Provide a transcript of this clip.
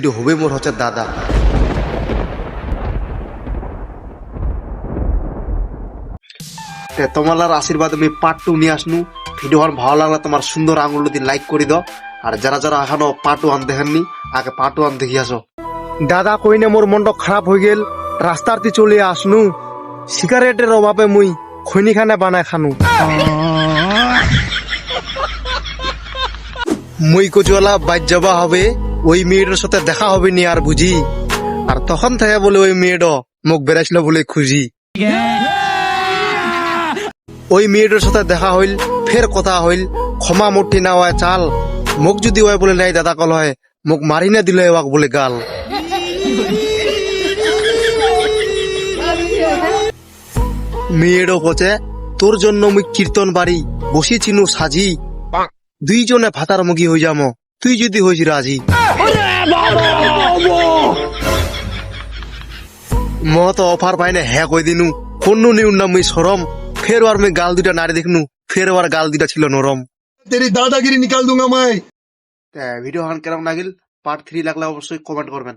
Video হবে মোর হচ্ছে দাদা। তোমার আশীর্বাদ আমি পার্ট 2 নিয়ে আসনু। ভিডিও ভালো লাগলে তোমার সুন্দর আঙুল দিয়ে লাইক করে দাও। আর যারা যারা এখনো পার্ট 1 দেখেননি আগে পার্ট 1 দেখি আসো। দাদা কইনে মোর মনটা খারাপ হয়ে গেল, রাস্তার দিয়ে চলে আসনু। সিগারেটের অভাবে মুই খৈনি খানে বানায় খানু। মুই কচুয়ালা বাইর যাবা হবে, ওই মেয়েটার সাথে দেখা হবে নি আর বুঝি। আর তখন থেকে বলে ওই মেয়েটা মুখ বেড়াইছিল বলে খুঁজি। ওই মেয়েটার সাথে দেখা হইল, ফের কথা হইল, ক্ষমা মুঠি না হয় চাল। মুখ যদি ওই বলে নাই দাদা কল হয়, মুখ মারি না দিলে ওয়াক বলে গাল। মেয়েরও কচে তোর জন্য মুই কীর্তন বাড়ি বসি চিনু সাজি। দুইজনে ভাতার মুখী হয়ে যাম, তুই যদি হইস রাজি। ম তো অফার পাই না হ্যাঁ কই দিনু, কোন নিউন না মুই সরম। ফের আর মুই গাল দুটা নাড়ি দেখনু, ফের আর গাল দুটা ছিল নরম। तेरी दादागिरी निकाल दूंगा मैं। ভিডিও হান কেমন লাগিল, পার্ট 3 লাগলে অবশ্যই কমেন্ট করবেন।